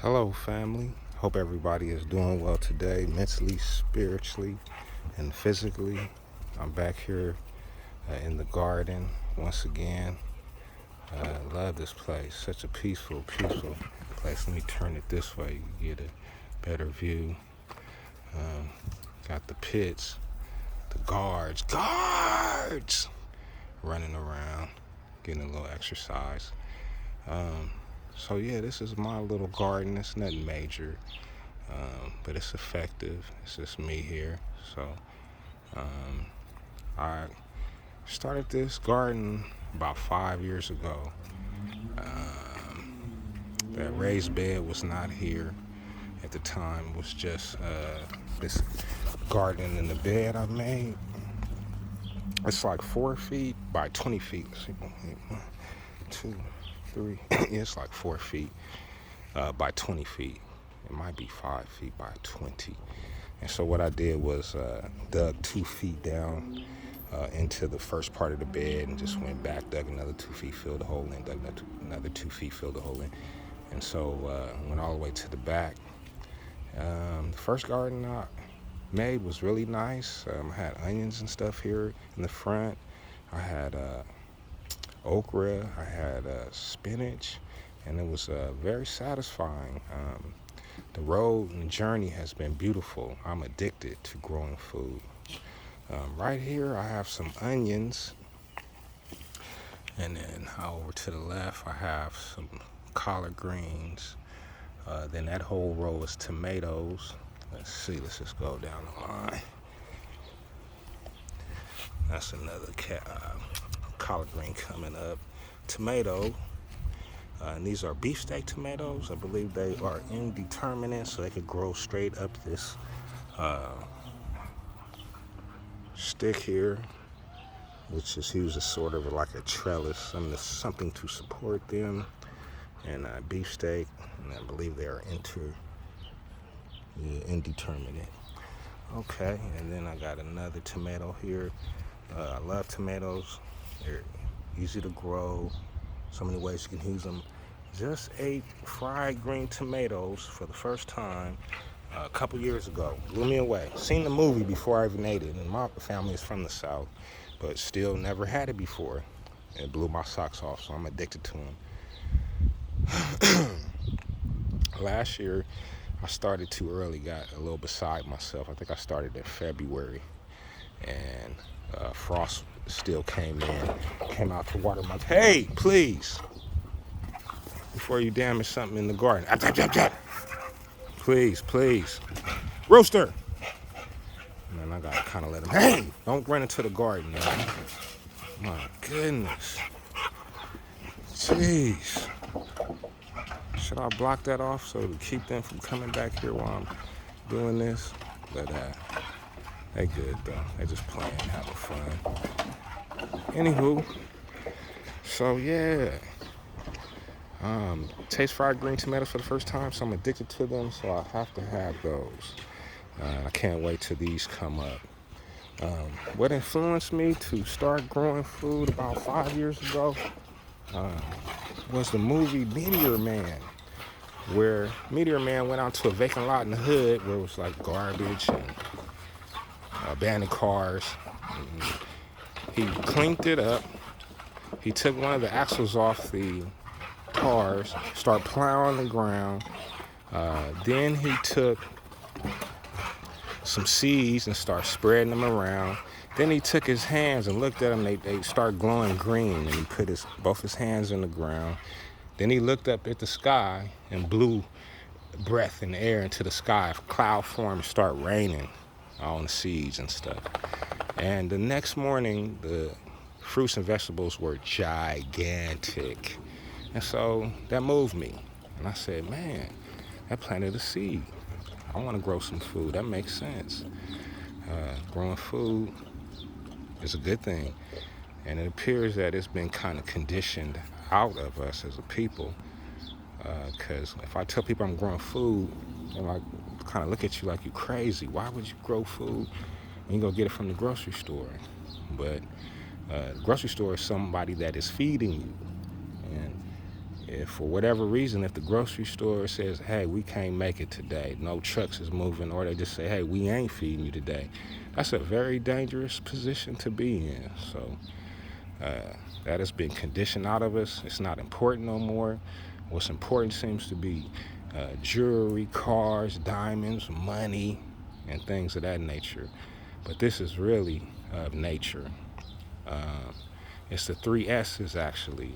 Hello, family. Hope everybody is doing well today, mentally, spiritually, and physically. I'm back here in the garden once again. Love this place. Such a peaceful place. Let me turn it this way. You get a better view. Um, got the pits, the guards running around, getting a little exercise. Um, so yeah, this is my little garden. It's nothing major. But it's effective. It's just me here. So I started this garden about 5 years ago. That raised bed was not here at the time. It was just this garden in the bed I made. It's like 4 feet by 20 feet. Let's see, 1, 2, 3. Yeah, it's like 4 feet by 20 feet. It might be 5 feet by 20. And so what I did was dug 2 feet down into the first part of the bed and just went back, dug another 2 feet, filled the hole in, dug another 2 feet, filled the hole in. And so went all the way to the back. The first garden I made was really nice. I had onions and stuff here in the front. I had okra. I had spinach. And it was very satisfying. The road and journey has been beautiful. I'm addicted to growing food. Right here, I have some onions. And then over to the left, I have some collard greens. Then that whole row is tomatoes. Let's see, let's just go down the line. That's another collard green coming up. Tomato. And these are beefsteak tomatoes. I believe they are indeterminate, so they could grow straight up this stick here, which is used as sort of like a trellis, something to support them. And beefsteak, and I believe they are indeterminate. Okay, and then I got another tomato here. I love tomatoes. They're easy to grow. So many ways you can use them. Just ate fried green tomatoes for the first time a couple years ago. Blew me away. Seen the movie before I even ate it. And my family is from the South, but still never had it before. It blew my socks off, so I'm addicted to them. Last year, I started too early, got a little beside myself. I think I started in February, and frost still came out to water my. Hey, please, before you damage something in the garden. Please, rooster. And then I gotta kind of let him. Hey, don't run into the garden, man. My goodness, jeez. Should I block that off so to keep them from coming back here while I'm doing this? But they good though. They just playing, having fun. Anywho, so yeah. Taste fried green tomatoes for the first time, so I'm addicted to them, so I have to have those. I can't wait till these come up. What influenced me to start growing food about 5 years ago was the movie Meteor Man, where Meteor Man went out to a vacant lot in the hood where it was like garbage and abandoned cars. And he cleaned it up. He took one of the axles off the cars, started plowing the ground. Then he took some seeds and started spreading them around. Then he took his hands and looked at them. They started glowing green, and he put both his hands in the ground. Then he looked up at the sky and blew breath in the air into the sky. Cloud formed and started raining on the seeds and stuff. And the next morning, the fruits and vegetables were gigantic. And so that moved me. And I said, man, that planted a seed. I want to grow some food. That makes sense. Growing food is a good thing. And it appears that it's been kind of conditioned out of us as a people. Because if I tell people I'm growing food, they like kind of look at you like you're crazy. Why would you grow food when you go get it from the grocery store? But the grocery store is somebody that is feeding you. And if for whatever reason, if the grocery store says, hey, we can't make it today, no trucks is moving, or they just say, hey, we ain't feeding you today, that's a very dangerous position to be in. So that has been conditioned out of us. It's not important no more. What's important seems to be jewelry, cars, diamonds, money, and things of that nature. But this is really of nature. It's the 3 S's actually,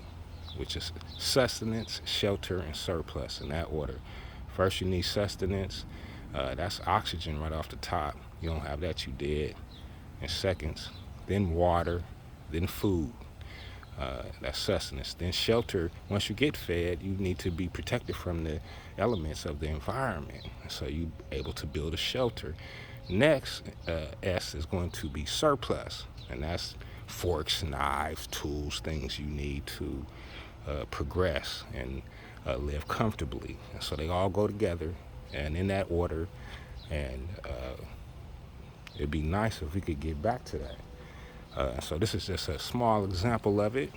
which is sustenance, shelter, and surplus, in that order. First, you need sustenance. That's oxygen right off the top. You don't have that, you dead. In seconds. Then water, then food. That's sustenance. Then shelter. Once you get fed, you need to be protected from the elements of the environment. So you're able to build a shelter. Next, S is going to be surplus, and that's forks, knives, tools, things you need to progress and live comfortably. And so they all go together, and in that order. And it'd be nice if we could get back to that. So this is just a small example of it.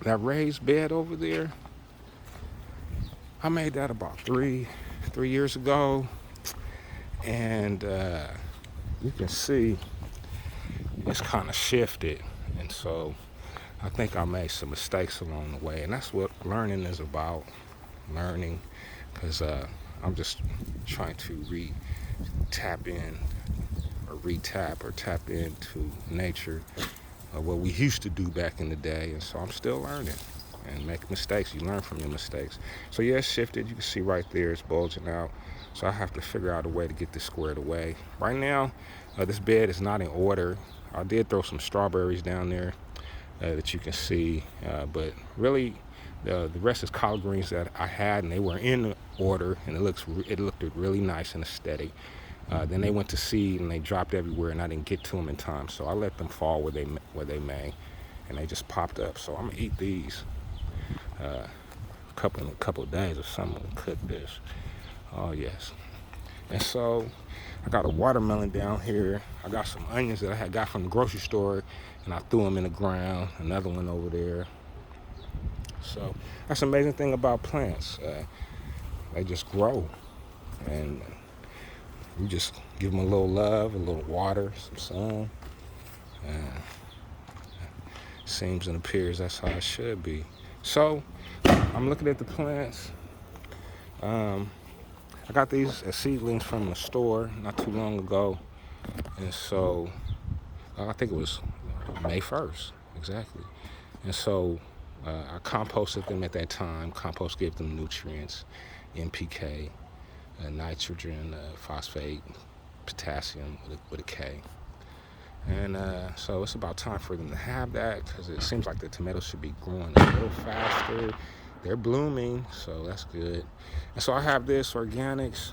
That raised bed over there, I made that about three years ago, and you can see it's kind of shifted, and so I think I made some mistakes along the way, and that's what learning is about. Learning, because I'm just trying to tap into nature, what we used to do back in the day. And so I'm still learning and make mistakes. You learn from your mistakes. So yeah, it's shifted. You can see right there it's bulging out. So I have to figure out a way to get this squared away. Right now, this bed is not in order. I did throw some strawberries down there that you can see, but really the rest is collard greens that I had, and they were in order, and it looked really nice and aesthetic. Then they went to seed and they dropped everywhere, and I didn't get to them in time. So I let them fall where they may, and they just popped up. So I'm gonna eat these a couple of days or something. Cook this. Oh yes. And so I got a watermelon down here. I got some onions that I had got from the grocery store, and I threw them in the ground. Another one over there. So that's the amazing thing about plants. They just grow, and you just give them a little love, a little water, some sun. Seems and appears that's how it should be. So I'm looking at the plants. I got these as seedlings from the store not too long ago, and so I think it was May 1st, exactly. And so I composted them at that time. Compost gave them nutrients, NPK, nitrogen, phosphate, potassium with a K. And so it's about time for them to have that, because it seems like the tomatoes should be growing a little faster. They're blooming, so that's good. And so I have this organics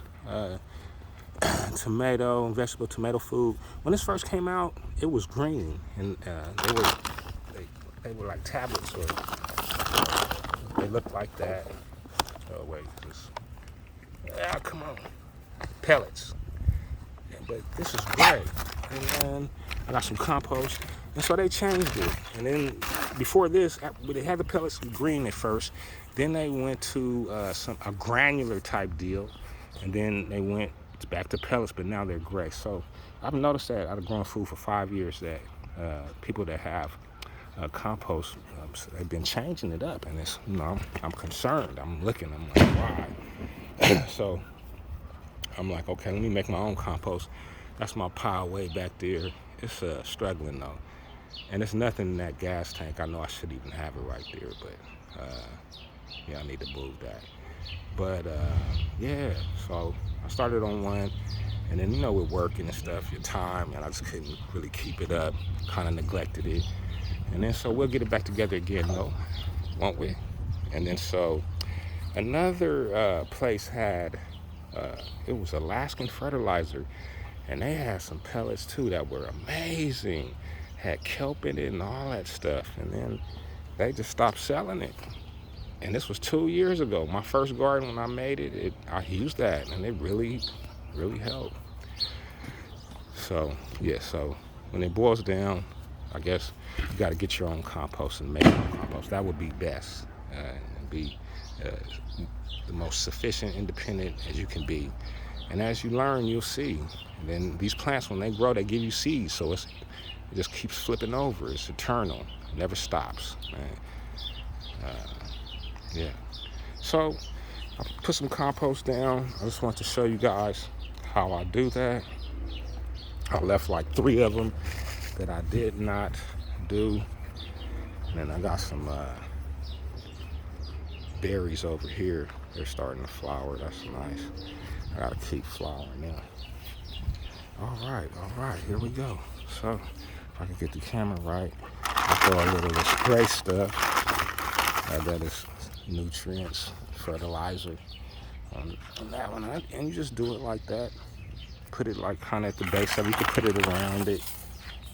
vegetable tomato food. When this first came out, it was green, and they were like tablets, or they looked like that. Oh wait, come on, pellets. But this is great. And then I got some compost, and so they changed it. And then before this, they had the pellets green at first. Then they went to a granular type deal, and then they went back to pellets, but now they're gray. So I've noticed that out of growing food for 5 years that people that have compost, they've been changing it up, and it's, I'm concerned. I'm looking, I'm like, why? So I'm like, okay, let me make my own compost. That's my pile way back there. It's struggling though, and it's nothing in that gas tank. I know I should even have it right there, but yeah, I need to move that. But yeah, so I started on one, and then with working and stuff, your time, and I just couldn't really keep it up. Kind of neglected it, and then so we'll get it back together again, though, won't we? And then so another place had it was Alaskan Fertilizer, and they had some pellets too that were amazing, had kelp in it and all that stuff, and then they just stopped selling it. And this was 2 years ago. My first garden, when I made it, I used that, and it really, really helped. So yeah, so when it boils down, I guess you got to get your own compost and make your own compost. That would be best. Be uh, the most sufficient, independent as you can be. And as you learn, you'll see. And then these plants, when they grow, they give you seeds. So it just keeps flipping over. It's eternal. It never stops, man. Yeah. So I put some compost down. I just want to show you guys how I do that. I left like 3 of them that I did not do. And then I got some berries over here. They're starting to flower. That's nice. I gotta keep flowering now. All right, here we go. So if I can get the camera right, I throw a little of this gray stuff. That is nutrients, fertilizer on that one. And you just do it like that. Put it like kind of at the base of it. You can put it around it.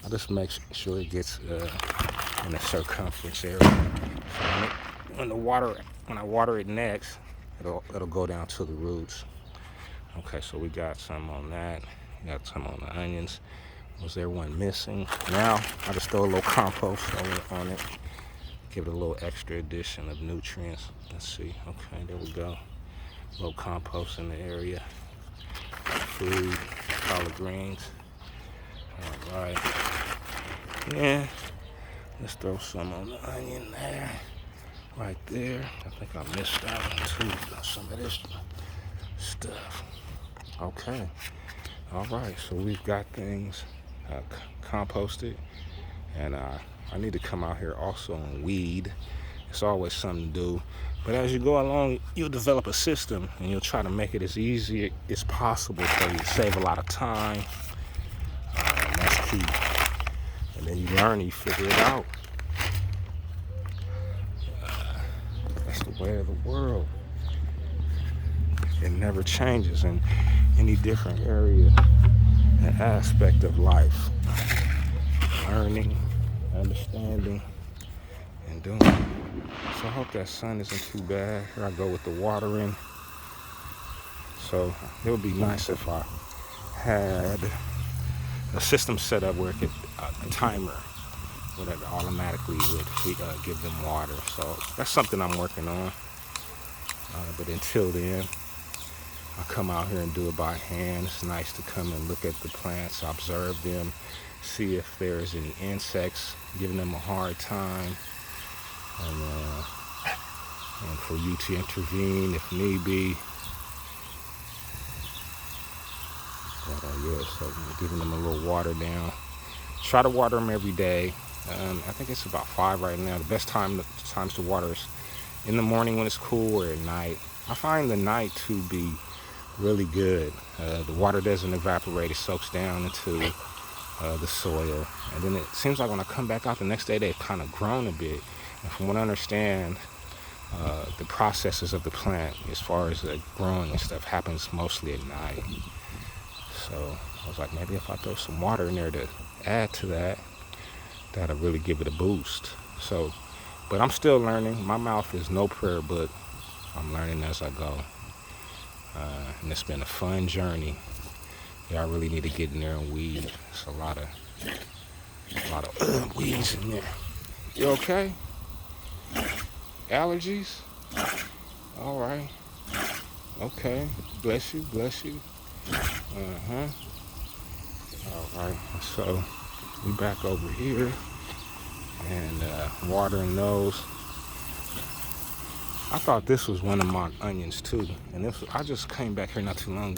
I just make sure it gets in the circumference area. So when I water it next, it'll go down to the roots. Okay, so we got some on that. We got some on the onions. Was there one missing? Now I just throw a little compost on it. Give it a little extra addition of nutrients. Let's see. Okay, there we go. A little compost in the area. Food, collard greens. All right. Yeah. Let's throw some on the onion there. Right there. I think I missed that one too. Some of this stuff. Okay. All right. So we've got things composted. And I need to come out here also and weed. It's always something to do. But as you go along, you'll develop a system and you'll try to make it as easy as possible so you save a lot of time. And that's key. And then you learn, you figure it out. That's the way of the world. It never changes in any different area and aspect of life. Learning, understanding, and doing. So I hope that sun isn't too bad. Here I go with the watering. So it would be nice if I had a system set up where it could, a timer, where it automatically would give them water. So that's something I'm working on. But until then, I come out here and do it by hand. It's nice to come and look at the plants, observe them, see if there's any insects giving them a hard time, and for you to intervene if need be. But yeah, so giving them a little water down. Try to water them every day. I think it's about 5 right now. The best times to water is in the morning when it's cool or at night. I find the night to be really good. The water doesn't evaporate. It soaks down into the soil. And then it seems like when I come back out the next day, they've kind of grown a bit. And from what I understand, the processes of the plant, as far as growing and stuff, happens mostly at night. So I was like, maybe if I throw some water in there to add to that, that'll really give it a boost. So, but I'm still learning. My mouth is no prayer book. I'm learning as I go. And it's been a fun journey. Yeah, I really need to get in there and weed. It's a lot of weeds in there. You okay? Allergies? All right. Okay. Bless you. All right. So we back over here and watering those. I thought this was one of my onions too, and I just came back here not too long ago.